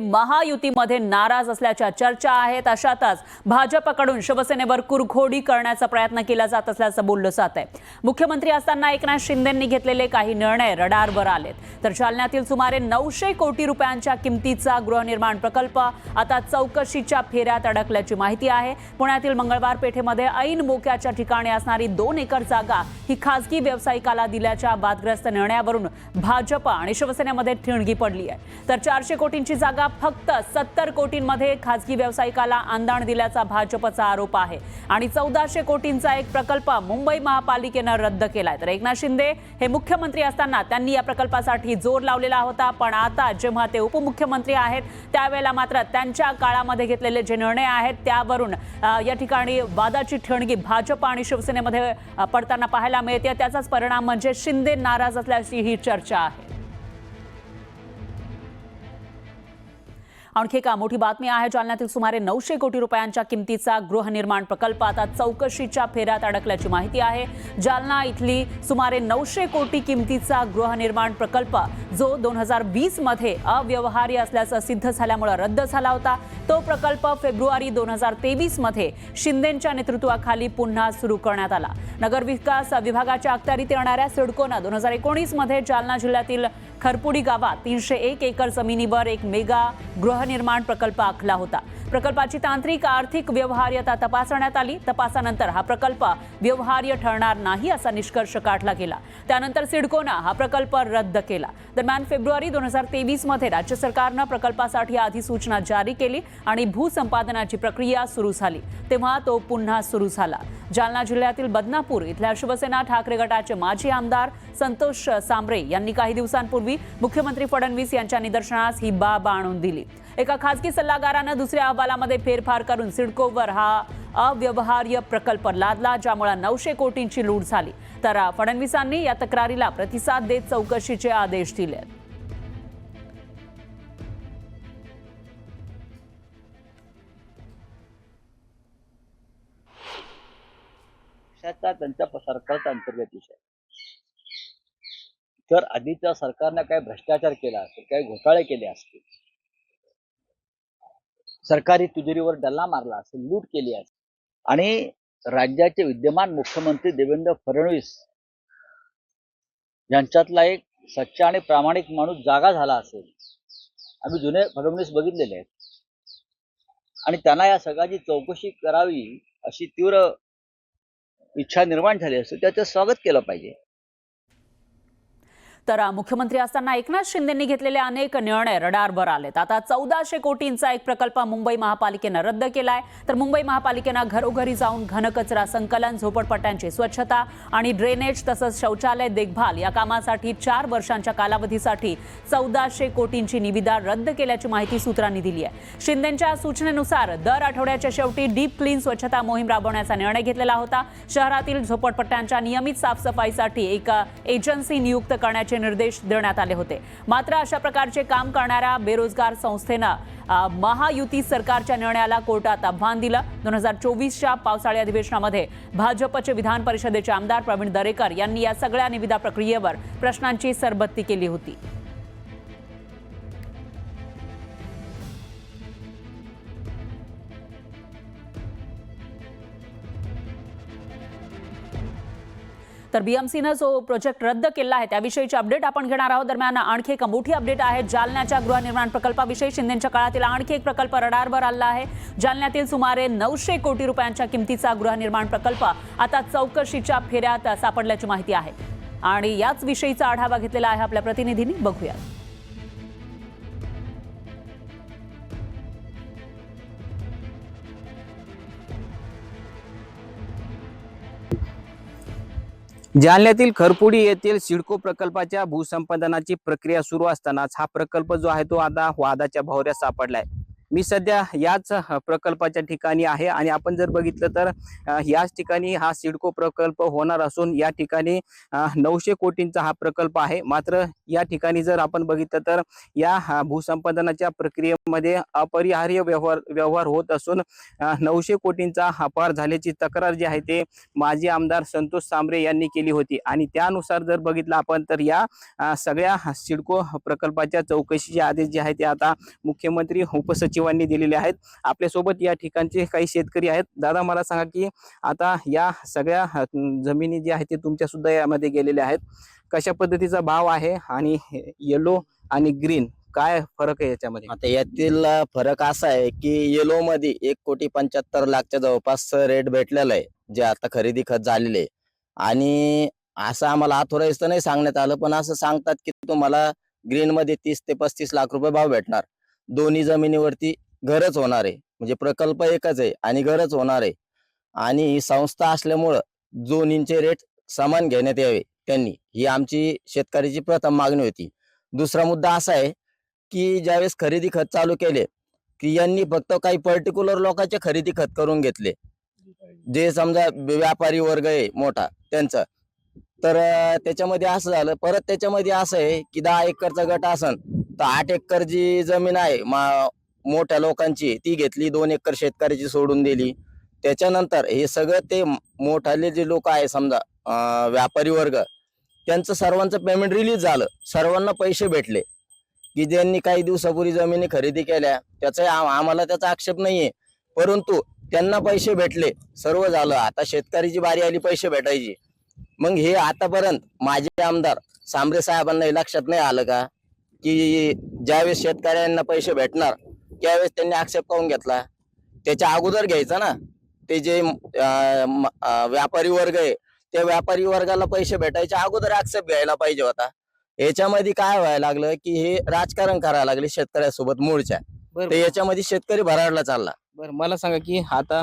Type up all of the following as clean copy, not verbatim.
महायुतीमध्ये नाराज असल्याच्या चर्चा आहेत। अशातच भाजपकडून शिवसेनेवर कुरघोडी करण्याचा प्रयत्न केला जात असल्याचं बोललं जात आहे। मुख्यमंत्री असताना एकनाथ शिंदेंनी घेतलेले काही निर्णय रडारवर आलेत। तर जालन्यातील सुमारे 900 कोटी रुपयांच्या किमतीचा गृहनिर्माण प्रकल्प आता चौकशीच्या फेऱ्यात अडकल्याची माहिती आहे। पुण्यातील मंगळवार पेठेमध्ये ऐन मोक्याच्या ठिकाणी असणारी 2 एकर जागा ही खासगी व्यावसायिकाला दिल्याच्या वादग्रस्त निर्णयावरून भाजप आणि शिवसेनेमध्ये ठिणगी पडली आहे। तर 400 कोटींची जागा फक्त 70 कोटींमध्ये खासगी व्यावसायिकाला अंदाण दिल्याचा भाजपचा आरोप आहे आणि 1400 कोटींचा एक प्रकल्प मुंबई महापालिकेने रद्द केलाय। तर एकनाथ शिंदे हे मुख्यमंत्री असताना त्यांनी या प्रकल्पासाठी जोर लावलेला होता, पण आता जेव्हा ते उपमुख्यमंत्री आहेत त्यावेळेला मात्र त्यांच्या काळामध्ये घेतलेले जे निर्णय आहेत त्यावरून या ठिकाणी वादाची ठिणगी भाजप आणि शिवसेनेमध्ये पडताना पाहायला मिळते। त्याचाच परिणाम म्हणजे शिंदे नाराज असल्याची ही चर्चा आहे। आणखी एक मोठी बातमी आहे। जालन्यातील सुमारे 900 कोटी रुपयांच्या किमतीचा गृहनिर्माण प्रकल्प आता चौकशीच्या फेऱ्यात अडकल्याची माहिती आहे। जालना इथली सुमारे 900 कोटी किमतीचा गृहनिर्माण प्रकल्प जो 2020 मध्ये अव्यवहार्य असल्याचं सिद्ध झाल्यामुळे रद्द झाला होता, तो प्रकल्प फेब्रुवारी 2023 मध्ये शिंदेंच्या नेतृत्वाखाली पुन्हा सुरू करण्यात आला। नगर विकास विभागाच्या अखत्यारीत येणाऱ्या सिडकोने 2019 मध्ये जालना जिल्ह्यातील खरपुडी गावात 301 एकर जमिनीवर एक मेगा गृहनिर्माण प्रकल्प आखला होता। प्रकल्पाची तांत्रिक आर्थिक व्यवहार्यता तपासण्यात आली। तपासानंतर हा प्रकल्प व्यवहार्य ठरणार नाही असा निष्कर्ष काढला गेला। त्यानंतर सिडकोने हा प्रकल्प रद्द केला। दरम्यान फेब्रुवारी 2023 मध्ये राज्य सरकारने प्रकल्पासाठी अधिसूचना जारी केली आणि भूसंपादनाची प्रक्रिया सुरू झाली, तेव्हा तो पुन्हा सुरू झाला। जालना जिल्ह्यातील बदनापूर इथल्या शिवसेना ठाकरे गटाचे माजी आमदार संतोष सांबरे यांनी काही दिवसांपूर्वी मुख्यमंत्री फडणवीस यांच्या निदर्शनास ही बाब आणून दिली। एका खासगी सल्लागाराने दुसऱ्या अहवालामध्ये फेरफार करून सिडकोवर हा अव्यवहार्य प्रकल्प लादला, ज्यामुळे 900 कोटींची लूट झाली। तर फडणवीसांनी या तक्रारीला प्रतिसाद देत चौकशीचे आदेश दिले। त्यांच्या सरकारचा अंतर्गत विषय। तर आधीच्या सरकारने काय भ्रष्टाचार केला असेल, काय घोटाळे केले असतील, सरकारी तिजोरीवर डल्ला मारला असेल, लूट केली असेल आणि राज्याचे विद्यमान मुख्यमंत्री देवेंद्र फडणवीस यांच्यातला एक सच्चा आणि प्रामाणिक माणूस जागा झाला असेल, आम्ही जुने फडणवीस बघितलेले आहेत आणि त्यांना या सगळ्याची चौकशी करावी अशी तीव्र इच्छा निर्माण झाली असेल, त्याचं स्वागत केलं पाहिजे। तर मुख्यमंत्री असताना एकनाथ शिंदेंनी घेतलेले अनेक निर्णय रडारवर आलेत। आता 1400 कोटींचा एक प्रकल्प मुंबई महापालिकेने रद्द केलाय। तर मुंबई महापालिकेने घरोघरी जाऊन घनकचरा संकलन, झोपडपट्ट्यांची स्वच्छता आणि ड्रेनेज तसंच शौचालय देखभाल या कामासाठी 4 वर्षांच्या कालावधीसाठी 1400 कोटींची निविदा रद्द केल्याची माहिती सूत्रांनी दिली आहे। शिंदेंच्या सूचनेनुसार दर आठवड्याच्या शेवटी डीप क्लीन स्वच्छता मोहीम राबवण्याचा निर्णय घेतलेला होता। शहरातील झोपडपट्ट्यांच्या नियमित साफसफाईसाठी एक एजन्सी नियुक्त करण्याचे निर्देश देण्यात आले होते। मात्र अशा प्रकारचे काम करणाऱ्या बेरोजगार संस्थेनं महायुती सरकारच्या निर्णयाला कोर्टात आव्हान दिलं। 2024च्या पावसाळी अधिवेशनामध्ये भाजपचे विधान परिषदेचे आमदार प्रवीण दरेकर यांनी या सगळ्या निविदा प्रक्रियेवर प्रश्नांची सरबत्ती केली होती। तर बीएमसीने जो प्रोजेक्ट रद्द केला आहे त्याविषयीची अपडेट आपण घेणार आहोत। दरम्यान आणखी एक मोठी अपडेट आहे जालन्याच्या गृहनिर्माण प्रकल्पाविषयी। शिंदेंच्या काळातील आणखी एक प्रकल्प रडारवर आला आहे। जालन्यातील सुमारे 900 कोटी रुपयांच्या किमतीचा गृहनिर्माण प्रकल्प आता चौकशीच्या फेऱ्यात सापडल्याची माहिती आहे आणि याच विषयीचा आढावा घेतलेला आहे आपल्या प्रतिनिधींनी। बघूया। जालन्यातील खरपुडी येथील सिडको प्रकल्पाच्या भूसंपादनाची प्रक्रिया सुरू असतानाच हा प्रकल्प जो आहे तो आता वादाच्या भोवऱ्यात सापडलाय। मी सध्या याच प्रकल्पाच्या ठिकाणी आहे आणि आपण जर बघितलं तर याच ठिकाणी हा सिडको प्रकल्प होणार असून या ठिकाणी 900 कोटींचा हा प्रकल्प आहे. मात्र या ठिकाणी जर आपण बघितलं तर या भूसंपादनाच्या प्रक्रियेमध्ये अपरिहार्य व्यवहार होत असून 900 कोटींचा अपार झाल्याची तक्रार जी आहे ते माजी आमदार संतोष सांबरे यांनी केली होती आणि त्यानुसार जर बघितलं आपण तर या सगळ्या सिडको प्रकल्पाच्या चौकशीचे आदेश जे आहेत ते आता मुख्यमंत्री उपसचिवांनी दिलेले आहेत. आपल्यासोबत या ठिकाणचे काही शेतकरी आहेत. दादा, मला सांगा की आता या सगळ्या जमिनी जी आहेत ते तुमच्या सुद्धा यामध्ये गेलेल्या आहेत. कशा पद्धतीचा भाव आहे आणि येलो आणि ग्रीन काय फरक आहे याच्यामध्ये? आता यातील फरक असा आहे की येलो मध्ये 1,75,00,000च्या जवळपास रेट भेटलेला आहे, जे आता खरेदी खत झालेले आहे. आणि असं आम्हाला अथोराइज तर नाही सांगण्यात आलं, पण असं सांगतात की तुम्हाला ग्रीन मध्ये 30 ते 35 लाख रुपये भाव भेटणार. दोन्ही जमिनीवरती घरच होणार आहे, म्हणजे प्रकल्प एकच आहे आणि घरच होणार आहे. आणि ही संस्था असल्यामुळं दोन्हींचे रेट समान घेण्यात यावे त्यांनी, ही आमची शेतकऱ्याची प्रथम मागणी होती. दुसरा मुद्दा असा आहे की ज्यावेळेस खरेदी खत चालू केले की यांनी फक्त काही पर्टिक्युलर लोकांचे खरेदी खत करून घेतले, जे समजा व्यापारी वर्ग आहे मोठा त्यांचं. तर त्याच्यामध्ये असं झालं. परत त्याच्यामध्ये असं आहे की 10 एकरचा गट असन तर 8 एकर जी जमीन आहे मोठ्या लोकांची ती घेतली, 2 एकर शेतकऱ्याची सोडून दिली. त्याच्यानंतर हे सगळं ते मोठाले जे लोक आहे समजा व्यापारी वर्ग, त्यांचं सर्वांचं पेमेंट रिलीज झालं, सर्वांना पैसे भेटले की ज्यांनी काही दिवसापूर्वी जमिनी खरेदी केल्या त्याचा आम्हाला त्याचा आक्षेप नाहीये, परंतु त्यांना पैसे भेटले, सर्व झालं. आता शेतकऱ्याची बारी आली पैसे भेटायची. मग हे आतापर्यंत माझे आमदार सांबरे साहेबांना हे लक्षात नाही आलं का की ज्यावेळेस शेतकऱ्यांना पैसे भेटणार त्यावेळेस त्यांनी आक्षेप काढून घेतला? त्याच्या अगोदर घ्यायचा ना. ते जे व्यापारी वर्ग आहे त्या व्यापारी वर्गाला पैसे भेटायच्या अगोदर आक्षेप घ्यायला पाहिजे होता. याच्यामध्ये काय व्हायला लागलं की हे राजकारण करायला लागले शेतकऱ्यासोबत मूळच्या. तर याच्यामध्ये शेतकरी भराडला चालला. बरं, मला सांगा की आता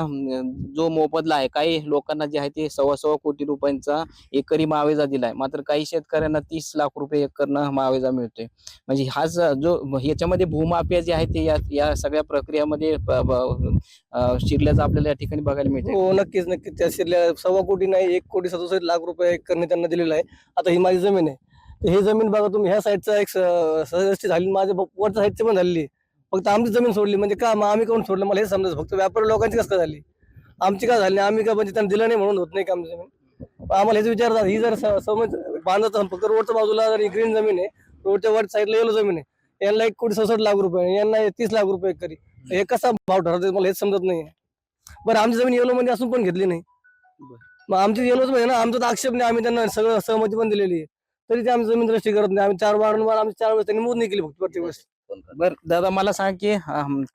जो मोबदला आहे, काही लोकांना जे आहे ते 1.25 कोटी रुपयांचा एकरी मावेजा दिलाय, मात्र काही शेतकऱ्यांना 30 लाख रुपये एकरनं मावेजा मिळतोय. म्हणजे हा जो याच्यामध्ये भूमाफिया जे आहे ते या सगळ्या प्रक्रियामध्ये शिरल्याचं आपल्याला या ठिकाणी बघायला मिळते. हो, नक्कीच नक्कीच. त्या शिरल्या 1.25 कोटी नाही, 1,67,00,000 रुपये एकरने त्यांना दिलेला आहे. आता ही माझी जमीन आहे. तर ही जमीन बघा तुम्ही, ह्या साईडचा एक सदस्य झाली, माझ्या वरच्या साईडची पण झालेली. फक्त आमची जमीन सोडली म्हणजे का? मग आम्ही कोण सोडलं मला हे समजायचं. फक्त व्यापारी लोकांची कसं काय झाली, आमची का झाली? आम्ही का म्हणजे त्यांना दिलं नाही म्हणून होत नाही का आमची जमीन? आम्हाला हेच विचारतात. ही जर समज बांधत फक्त रोडच्या बाजूला जर ग्रीन जमीन आहे, रोडच्या वर साईडला येलो जमीन आहे, यांना 1,67,00,000 रुपये, यांना 30 लाख रुपये एकरी. हे कसा भाव ठरवतात मला हेच समजत नाही. बरं, आमची जमीन येलो मध्ये असून पण घेतली नाही. मग आमची येलोच म्हणजे ना, आमचा तर आक्षेप नाही, आम्ही त्यांना सगळं सहमती पण दिलेली आहे, तरी ते आमची जमीन दृष्टी करत नाही. आम्ही 4 वारंवार आम्ही 4 वेळेस त्यांनी मोजणी केली फक्त प्रत्येक वेळेस. बर दादा, मला सांग की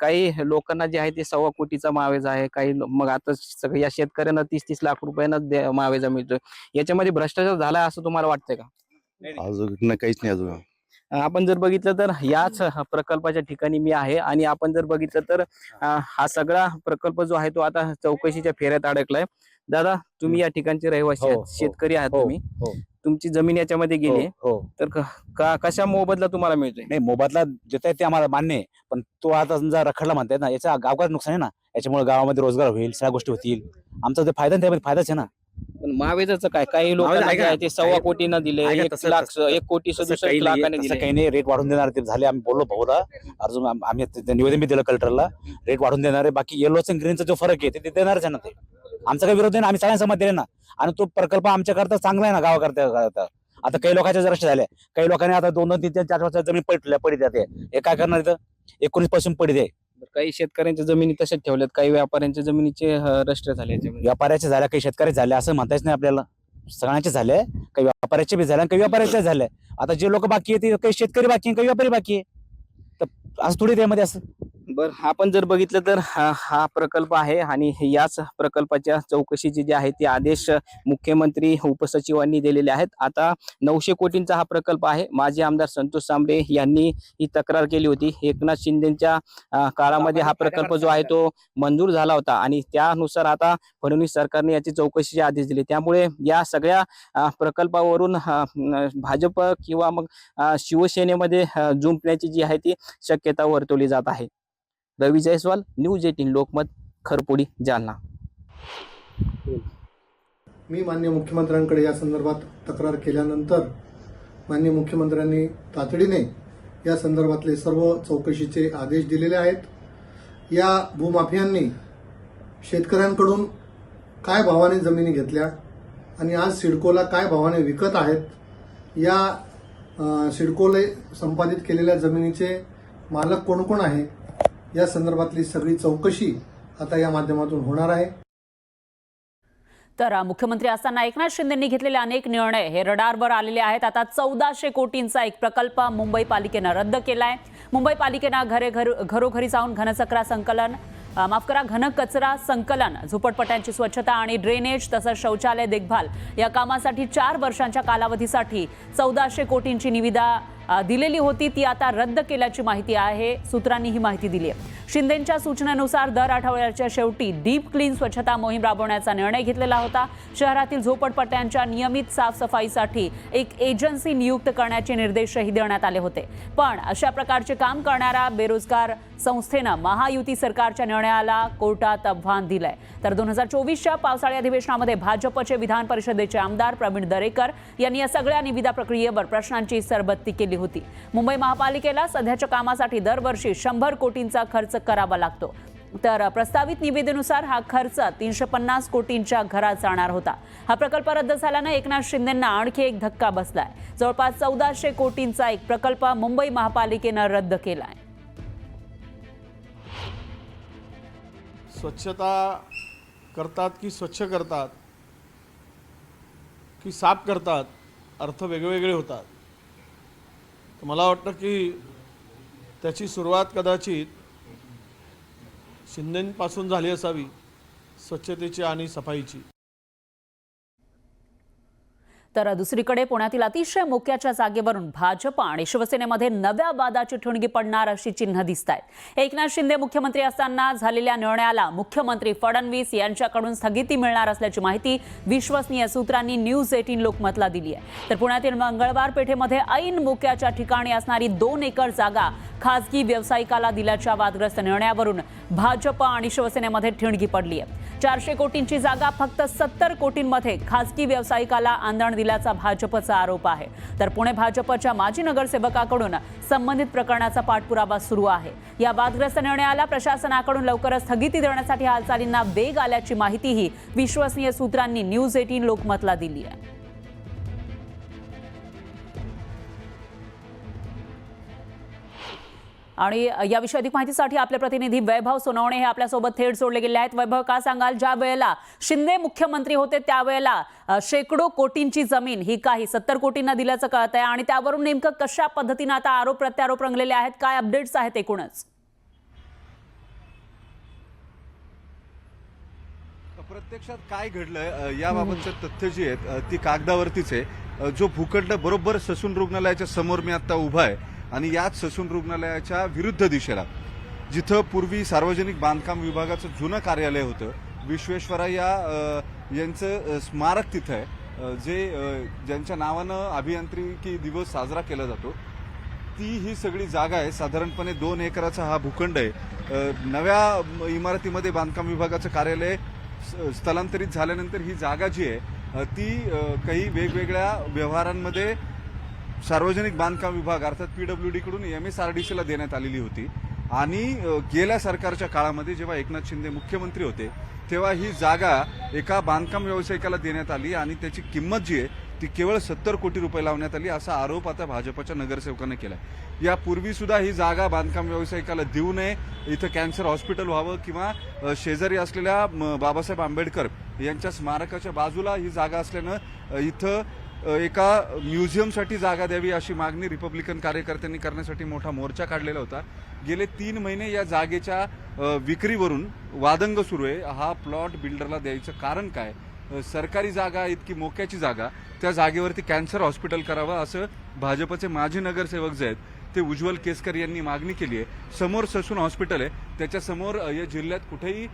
काही लोकांना जे आहे ते 1.25 कोटीचा मावेजा आहे, काही मग आता सगळ्या शेतकऱ्यांना 30-30 लाख रुपयांना मावेजा मिळतोय. याच्यामध्ये भ्रष्टाचार झालाय असं तुम्हाला वाटतंय का? अजून काहीच नाही. अजून आपण जर बघितलं तर याच प्रकल्पाच्या ठिकाणी मी आहे आणि आपण जर बघितलं तर हा सगळा प्रकल्प जो आहे तो आता चौकशीच्या फेऱ्यात अडकलाय. दादा, तुम्ही या ठिकाणचे रहिवासी आहात, शेतकरी आहात तुम्ही, तुमची जमीन याच्यामध्ये गेली, तर कशा मोबदला तुम्हाला मिळतोय? नाही, मोबदला देत आहे ते आम्हाला मान्य आहे, पण तो आता समजा रखडला म्हणताय ना, याचा गावगात नुकसान आहे ना. याच्यामुळे गावामध्ये रोजगार होईल, सगळ्या गोष्टी होतील. आमचा ते फायदा त्यामध्ये फायदाच आहे ना. पण मावेजाचं काय? काही लोकांना काय ते 1.25 कोटीनं दिले, 1,67,00,000 लाखाने दिले. काही नाही, रेट वाढून देणार ते झाले. आम्ही बोललो भाऊला, अजून आम्ही निवेदन बी दिलं कलेक्टरला, रेट वाढून देणार आहे. बाकी येलोच आणि ग्रीनचा जो फरक आहे ते देणारच आहे ना. ते आमचा काही विरोध नाही ना, आम्ही सगळ्यांना सहमत दिले ना. आणि तो प्रकल्प आमच्याकरता चांगला आहे ना, गावाकरता. आता काही लोकांच्या जरा झाल्या, काही लोकांनी आता 2-2, 3-3, 4 वर्षात जमीन पडली जाते. हे काय करणार? इथं 19% पडी आहे. काही शेतकऱ्यांच्या जमिनी तशाच ठेवल्यात, काही व्यापाऱ्यांच्या जमिनीचे रजिस्टर झाले. व्यापाऱ्याचे झाल्या, काही शेतकरी झाले असं म्हणतायच नाही आपल्याला. सगळ्यांचे झाले, काही व्यापाऱ्याचे बी झाले, काही व्यापाऱ्याचे झाले. आता जे लोक बाकी आहेत, काही शेतकरी बाकी आहे, काही व्यापारी बाकी आहे. तर असं थोडी त्यामध्ये असं. बरं, आपण जर बघितलं तर हा प्रकल्प आहे आणि याच प्रकल्पाच्या चौकशीचे जे आहे ते आदेश मुख्यमंत्री उपसचिवांनी दिलेले आहेत. आता 900 कोटींचा हा प्रकल्प आहे. माजी आमदार संतोष सांबरे यांनी ही तक्रार केली होती. एकनाथ शिंदेच्या काळामध्ये हा प्रकल्प जो आहे तो मंजूर झाला होता आणि त्यानुसार आता फडणवीस सरकारने याची चौकशीचे आदेश दिले. त्यामुळे या सगळ्या प्रकल्पावरून भाजप किंवा मग शिवसेनेमध्ये जुंपण्याची जी आहे ती शक्यता वर्तवली जात आहे. रवी जयस्वाल, न्यूज 18 लोकमत, खरपुडी, जालना. मी माननीय मुख्यमंत्र्यांकडे या संदर्भात तक्रार केल्यानंतर माननीय मुख्यमंत्र्यांनी तातडीने या संदर्भातले सर्व चौकशीचे आदेश दिलेले आहेत. या भूमाफियांनी शेतकऱ्यांकडून काय भावाने जमिनी घेतल्या आणि आज सिडकोला काय भावाने विकत आहेत, या सिडकोले संपादित केलेल्या जमिनीचे मालक कोण कोण आहे, या संदर्भातली सगळी चौकशी आता या माध्यमातून होणार आहे. तर मुख्यमंत्री असताना एकनाथ शिंदेंनी घेतलेले अनेक निर्णय हे रडारवर आलेले आहेत. आता 1400 कोटींचा एक प्रकल्प मुंबई पालिकेनं रद्द केलाय. मुंबई पालिकेनं घरोघरी जाऊन घनकचरा संकलन, झोपडपट्ट्यांची स्वच्छता आणि ड्रेनेज तसंच शौचालय देखभाल या कामासाठी 4 वर्षांच्या कालावधीसाठी 1400 कोटींची निविदा दिलेली होती. ती आता रद्द केल्याची माहिती आहे. सूत्रांनी ही माहिती दिली आहे. शिंदेंच्या सूचनेनुसार दर आठवड्याच्या शेवटी डीप क्लीन स्वच्छता मोहीम राबवण्याचा निर्णय घेतलेला होता. शहरातील झोपडपट्ट्यांच्या नियमित साफसफाईसाठी एक एजन्सी नियुक्त करण्याचे निर्देशही देण्यात आले होते. पण अशा प्रकारचे काम करणाऱ्या बेरोजगार संस्थेनं महायुती सरकारच्या निर्णयाला कोर्टात आव्हान दिलंय. तर 2024च्या पावसाळी अधिवेशनामध्ये भाजपचे विधान परिषदेचे आमदार प्रवीण दरेकर यांनी या सगळ्या निविदा प्रक्रियेवर प्रश्नांची सरबत्ती केली होती. मुंबई महापालिकेला सध्याच्या कामासाठी दरवर्षी 100 कोटींचा खर्च करावा लागतो. तर प्रस्तावित निविदेनुसार हा खर्च 350 कोटींच्या घरात जाणार होता. हा प्रकल्प रद्द झाल्यानं एकनाथ शिंदेंना आणखी एक धक्का बसलाय. जवळपास 1400 कोटींचा एक प्रकल्प मुंबई महापालिकेनं रद्द केलाय. स्वच्छता करतात की स्वच्छ करतात की साफ करतात, अर्थ वेगवेगळे होतात. तर मला वाटतं की त्याची सुरुवात कदाचित शिंदेंपासून झाली असावी, स्वच्छतेची आणि सफाईची. तर दुसरीकडे पुण्यातील अतिशय मोक्याच्या जागेवरून भाजप आणि शिवसेनेमध्ये नव्या वादाची ठिणगी पडणार अशी चिन्ह दिसत आहेत. एकनाथ शिंदे मुख्यमंत्री असताना झालेल्या निर्णयाला मुख्यमंत्री फडणवीस यांच्याकडून स्थगिती मिळणार असल्याची माहिती विश्वसनीय सूत्रांनी न्यूज 18 लोकमतला दिली आहे. तर पुण्यातील मंगळवार पेठेमध्ये ऐन मोक्याच्या ठिकाणी असणारी 2 एकर जागा खासगी व्यावसायिकाला दिल्याच्या वादग्रस्त निर्णयावरून भाजप आणि शिवसेनेमध्ये ठिणगी पडली आहे. 400 कोटींची जागा फक्त 70 कोटींमध्ये खासगी व्यावसायिकाला आंदण दिल्याचा भाजपचा आरोप आहे. तर पुणे भाजपच्या माजी नगरसेवकाकडून संबंधित प्रकरणाचा पाठपुरावा सुरू आहे. या वादग्रस्त निर्णयाला प्रशासनाकडून लवकरच स्थगिती देण्यासाठी हालचालींना वेग आल्याची माहितीही विश्वसनीय सूत्रांनी न्यूज 18 लोकमतला दिली आहे. आणि याविषयी अधिक माहितीसाठी आपले प्रतिनिधी वैभव सोनवणे हे आपल्यासोबत थेट जोडले गेले आहेत. वैभव, काय सांगाल, ज्या वेळेला शिंदे मुख्यमंत्री होते त्यावेळेला शेकडो कोटींची जमीन ही काही 70 कोटींना दिल्याचं कळत आहे आणि त्यावरून नेमकं कशा पद्धतीने आता आरोप प्रत्यारोप रंगलेले आहेत, काय अपडेट्स आहेत एकूणच? प्रत्यक्षात काय घडलंय याबाबतचं तथ्य जी आहेत ती कागदावरतीच आहे. जो भूखंड बरोबर ससून रुग्णालयाच्या समोर मी आता उभा आहे आणि याच ससून रुग्णालयाच्या विरुद्ध दिशेला जिथं पूर्वी सार्वजनिक बांधकाम विभागाचं जुनं कार्यालय होतं, विश्वेश्वरय्या यांचं स्मारक तिथं आहे, जे ज्यांच्या नावानं अभियांत्रिकी दिवस साजरा केला जातो, ती ही सगळी जागा आहे. साधारणपणे 2 एकराचा हा भूखंड आहे. नव्या इमारतीमध्ये बांधकाम विभागाचं कार्यालय स्थलांतरित झाल्यानंतर ही जागा जी आहे ती काही वेगवेगळ्या व्यवहारांमध्ये सार्वजनिक बांधकाम विभाग अर्थात PWD कडून MSRDC ला देण्यात आलेली होती. आणि गेल्या सरकारच्या काळामध्ये जेव्हा एकनाथ शिंदे मुख्यमंत्री होते तेव्हा ही जागा एका बांधकाम व्यावसायिकाला देण्यात आली आणि त्याची किंमत जी आहे ती केवळ 70 कोटी रुपये लावण्यात आली, असा आरोप आता भाजपच्या नगरसेवकाने केला. यापूर्वी सुद्धा ही जागा बांधकाम व्यावसायिकाला देऊ नये, इथं कॅन्सर हॉस्पिटल व्हावं किंवा शेजारी असलेल्या बाबासाहेब आंबेडकर यांच्या स्मारकाच्या बाजूला ही जागा असल्यानं इथं एका म्युझियमसाठी जागा द्यावी अशी मागणी रिपब्लिकन कार्यकर्त्यांनी करण्यासाठी मोठा मोर्चा काढलेला होता. गेले 3 महिने या जागेच्या विक्रीवरून वादंग सुरू आहे. हा प्लॉट बिल्डरला द्यायचं कारण काय? सरकारी जागा, इतकी मोक्याची जागा, त्या जागेवरती कॅन्सर हॉस्पिटल करावं असं भाजपचे माजी नगरसेवक जे आहेत ते उज्ज्वल केसकर यांनी मागणी केली आहे. समोर ससून हॉस्पिटल आहे, त्याच्यासमोर या जिल्ह्यात कुठेही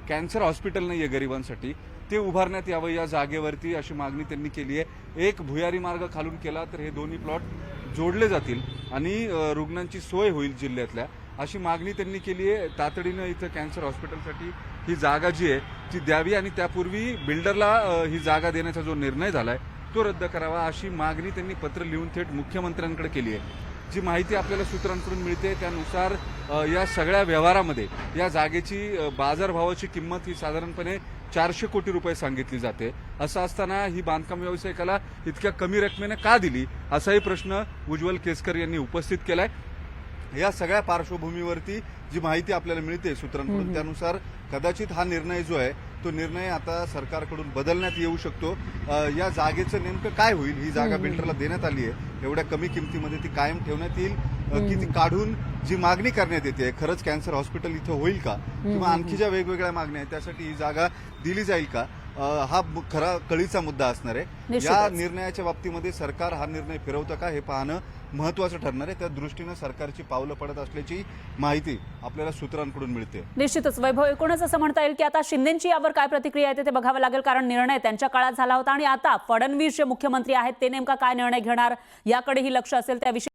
कॅन्सर हॉस्पिटल नाही आहे गरिबांसाठी, ते उभारण्यात यावं या जागेवरती अशी मागणी त्यांनी केली आहे. एक भुयारी मार्ग खालून केला तर हे दोन्ही प्लॉट जोडले जातील आणि रुग्णांची सोय होईल जिल्ह्यातल्या, अशी मागणी त्यांनी केली आहे. तातडीनं इथं कॅन्सर हॉस्पिटलसाठी ही जागा जी आहे ती द्यावी आणि त्यापूर्वी बिल्डरला ही जागा देण्याचा जो निर्णय झालाय तो रद्द करावा अशी मागणी त्यांनी पत्र लिहून थेट मुख्यमंत्र्यांकडे केली आहे. जी माहिती आपल्याला सूत्रांकडून मिळते त्यानुसार या सगळ्या व्यवहारामध्ये या जागेची बाजारभावाची किंमत ही साधारणपणे 400 कोटी रुपये सांगितली जाते. असं असताना ही बांधकाम व्यावसायिकाला इतक्या कमी रकमेने का दिली असाही प्रश्न उज्ज्वल केसकर यांनी उपस्थित केलाय. या सगळ्या पार्श्वभूमीवरती जी माहिती आपल्याला मिळते सूत्रांकडून त्यानुसार कदाचित हा निर्णय जो आहे तो निर्णय आता सरकारकडून बदलण्यात येऊ शकतो. या जागेचं नेमकं काय होईल? ही जागा बिल्डरला देण्यात आली आहे, एवढ्या कमी किमतीमध्ये ती कायम ठेवण्यात येईल की ती काढून जी मागणी करण्यात येते खरंच कॅन्सर हॉस्पिटल इथं होईल का किंवा आणखी ज्या वेगवेगळ्या मागण्या आहेत त्यासाठी ही जागा दिली जाईल का, हा खरा कळीचा मुद्दा असणार आहे. या निर्णयाच्या बाबतीमध्ये सरकार हा निर्णय फिरवतं का हे पाहणं महत्वाचं ठरणार आहे. त्या दृष्टीनं सरकारची पावलं पडत असल्याची माहिती आपल्याला सूत्रांकडून मिळते. निश्चितच वैभव, एकूणच असं म्हणता येईल की आता शिंदेची यावर काय प्रतिक्रिया येते ते बघावं लागेल, कारण निर्णय त्यांच्या काळात झाला होता आणि आता फडणवीस जे मुख्यमंत्री आहेत ते नेमका काय निर्णय घेणार याकडेही लक्ष असेल. त्याविषयी